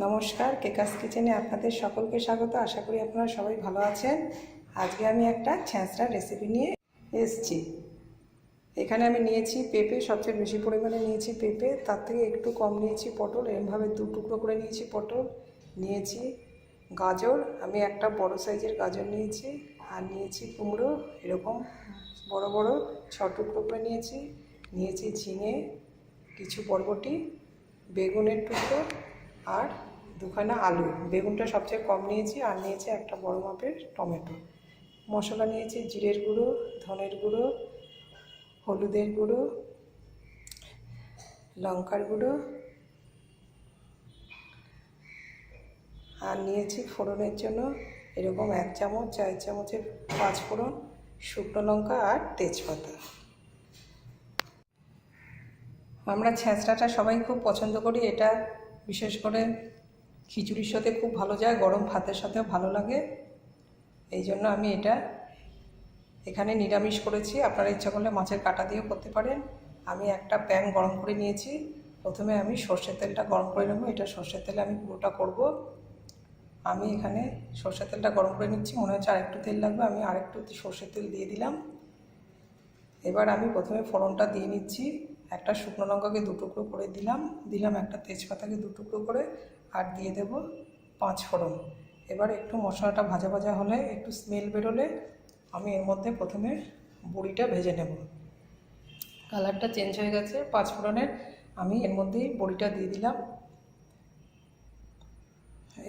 নমস্কার, কেকাস কিচেনে আপনাদের সকলকে স্বাগত। আশা করি আপনারা সবাই ভালো আছেন। আজকে আমি একটা ছ্যাঁচড়া রেসিপি নিয়ে এসেছি। এখানে আমি নিয়েছি পেঁপে, সবচেয়ে বেশি পরিমাণে নিয়েছি পেঁপে, তার থেকে একটু কম নিয়েছি পটল, এরমভাবে দু টুকরো করে নিয়েছি পটল। নিয়েছি গাজর, আমি একটা বড় সাইজের গাজর নিয়েছি। আর নিয়েছি কুমড়ো, এরকম বড় বড় 6 টুকরো করে নিয়েছি। নিয়েছি ঝিঙে, কিছু বরবটি, বেগুনের টুকরো আর দুখানা আলু। বেগুনটা সবচেয়ে কম নিয়েছি। আর নিয়েছি একটা বড় মাপের টমেটো। মশলা নিয়েছি জিরের গুঁড়ো, ধনের গুঁড়ো, হলুদের গুঁড়ো, লঙ্কার গুঁড়ো, আর নিয়েছি ফোড়নের জন্য এরকম 1 চামচ, 4 চামচের 5 ফোড়ন, শুকনো লঙ্কা আর তেজপাতা। আমরা ছ্যাঁচড়াটা সবাই খুব পছন্দ করি। এটা বিশেষ করে খিচুড়ির সাথে খুব ভালো যায়, গরম ভাতের সাথেও ভালো লাগে। এই জন্য আমি এটা এখানে নিরামিষ করেছি। আপনারা ইচ্ছা করলে মাছের কাঁটা দিয়েও করতে পারেন। আমি একটা প্যান গরম করে নিয়েছি। প্রথমে আমি সর্ষের তেলটা গরম করে নেব। এটা সর্ষের তেলে আমি পুরোটা করব। আমি এখানে সর্ষের তেলটা গরম করে নিচ্ছি। মনে হচ্ছে আরেকটু তেল লাগবে, আমি আরেকটু সর্ষের তেল দিয়ে দিলাম। এবার আমি প্রথমে ফোড়নটা দিয়ে নিচ্ছি। একটা শুকনো লঙ্কাকে 2 টুকরো করে দিলাম একটা তেজপাতাকে 2 টুকরো করে, আর দিয়ে দেব 5 ফোড়ন। এবার একটু মশলাটা ভাজা ভাজা হলে, একটু স্মেল বেরোলে আমি এর মধ্যে প্রথমে বড়িটা ভেজে নেব। কালারটা চেঞ্জ হয়ে গেছে 5 ফোড়নের, আমি এর মধ্যেই বড়িটা দিয়ে দিলাম।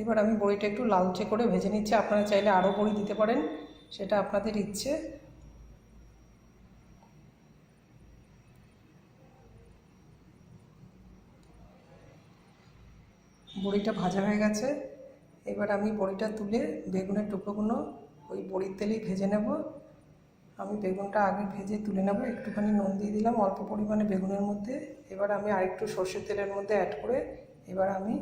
এবার আমি বড়িটা একটু লালচে করে ভেজে নিচ্ছি। আপনারা চাইলে আরও বড়ি দিতে পারেন, সেটা আপনাদের ইচ্ছে। বড়িটা ভাজা হয়ে গেছে। এবার আমি বড়িটা তুলে বেগুনের টুকরোগুলো ওই বড়ির তেলেই ভেজে নেব। আমি বেগুনটা আগে ভেজে তুলে নেব। একটুখানি নুন দিয়ে দিলাম অল্প পরিমাণে বেগুনের মধ্যে। এবার আমি আরেকটু সর্ষের তেলের মধ্যে অ্যাড করে এবার আমি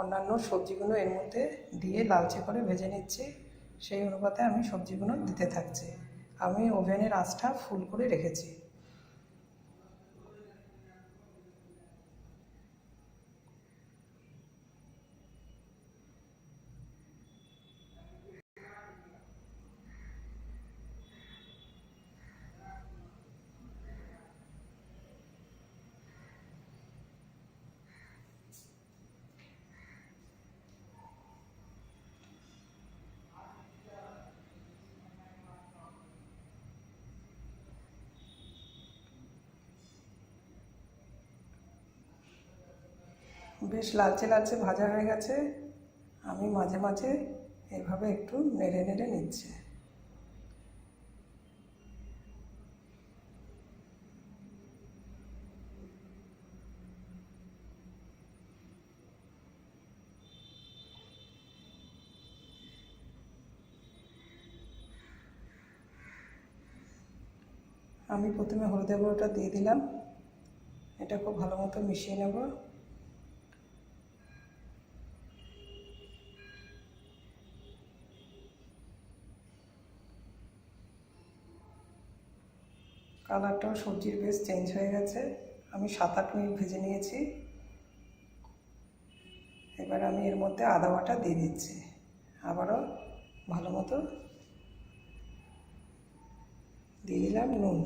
অন্যান্য সবজিগুলো এর মধ্যে দিয়ে লালচে করে ভেজে নিচ্ছি। সেই অনুপাতে আমি সবজিগুলো দিতে থাকছি। আমি ওভেনের আঁচটা ফুল করে রেখেছি। বেশ লালচে লালচে ভাজা হয়ে গেছে। আমি মাঝে মাঝে এভাবে একটু নেড়ে নেড়ে নিচ্ছি। আমি প্রথমে হলুদের গুঁড়োটা দিয়ে দিলাম। এটা খুব ভালো মতো মিশিয়ে নেব। কালারটাও সবজির বেশ চেঞ্জ হয়ে গেছে। আমি 7-8 মিনিট ভেজে নিয়েছি। এবার আমি এর মধ্যে আদা বাটা দিয়ে দিচ্ছি। আবারও ভালো মতো দিয়ে দিলাম নুন।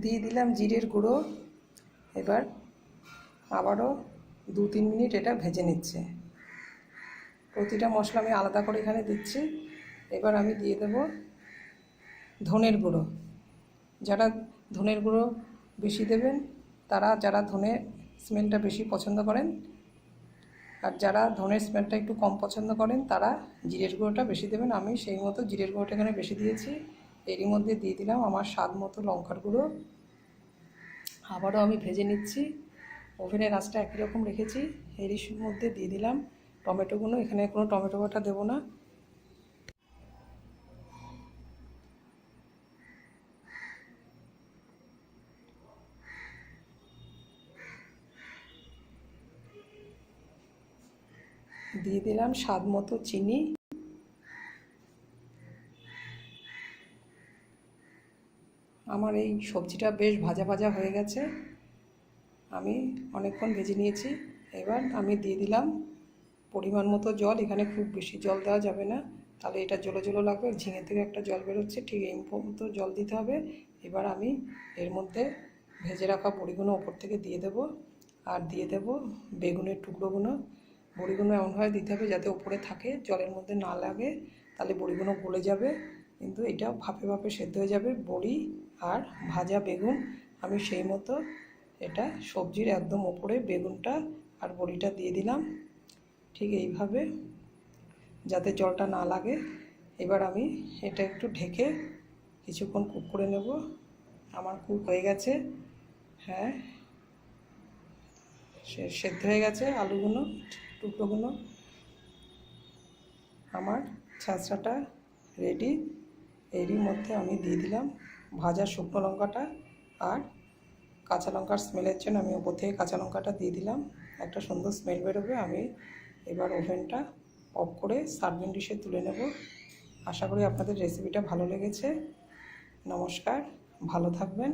দিয়ে দিলাম জিরের গুঁড়ো। এবার আবারও 2-3 মিনিট এটা ভেজে নিচ্ছে। প্রতিটা মশলা আমি আলাদা করে এখানে দিচ্ছি। এবার আমি দিয়ে দেব ধনের গুঁড়ো। যারা ধনের গুঁড়ো বেশি দেবেন, যারা ধনে স্মেলটা বেশি পছন্দ করেন, আর যারা ধনের স্মেলটা একটু কম পছন্দ করেন তারা জিরের গুঁড়োটা বেশি দেবেন। আমি সেই মতো জিরের গুঁড়োটা এখানে বেশি দিয়েছি। এরই মধ্যে দিয়ে দিলাম আমার স্বাদ মতো লঙ্কার গুঁড়ো। আবারও আমি ভেজে নিচ্ছি। ওভেনের আঁচটা একই রকম রেখেছি। এরই মধ্যে দিয়ে দিলাম টমেটোগুলো। এখানে কোনো টমেটো বাটা দেবো না। দিয়ে দিলাম স্বাদ মতো চিনি। আমার এই সবজিটা বেশ ভাজা ভাজা হয়ে গেছে, আমি অনেকক্ষণ ভেজে নিয়েছি। এবার আমি দিয়ে দিলাম পরিমাণ মতো জল। এখানে খুব বেশি জল দেওয়া যাবে না, তাহলে এটা জলো জলো লাগবে। ঝিঙে থেকে একটা জল বেরোচ্ছে, ঠিক এই মতো জল দিতে হবে। এবার আমি এর মধ্যে ভেজে রাখা বড়িগুলো ওপর থেকে দিয়ে দেব, আর দিয়ে দেব বেগুনের টুকরোগুলো। বড়িগুলো এমনভাবে দিতে হবে যাতে ওপরে থাকে, জলের মধ্যে না লাগে, তাহলে বড়িগুলো গলে যাবে। কিন্তু এটা ভাপে ভাপে সেদ্ধ হয়ে যাবে বড়ি আর ভাজা বেগুন। আমি সেই মতো এটা সবজির একদম ওপরে বেগুনটা আর বড়িটা দিয়ে দিলাম, ঠিক এইভাবে, যাতে জলটা না লাগে। এবার আমি এটা একটু ঢেকে কিছুক্ষণ কুক করে নেব। আমার কুক হয়ে গেছে, হ্যাঁ সেদ্ধ হয়ে গেছে আলুগুলো, টুকরোগুলো। আমার ছ্যাঁচড়াটা রেডি। এরই মধ্যে আমি দিয়ে দিলাম ভাজা শুকনো লঙ্কাটা, আর কাঁচা লঙ্কার স্মেলের জন্য আমি ওপর থেকে কাঁচা লঙ্কাটা দিয়ে দিলাম, একটা সুন্দর স্মেল বেরোবে। আমি এবার ওভেনটা অফ করে সার্ভিং ডিশে তুলে নেব। আশা করি আপনাদের রেসিপিটা ভালো লেগেছে। নমস্কার, ভালো থাকবেন।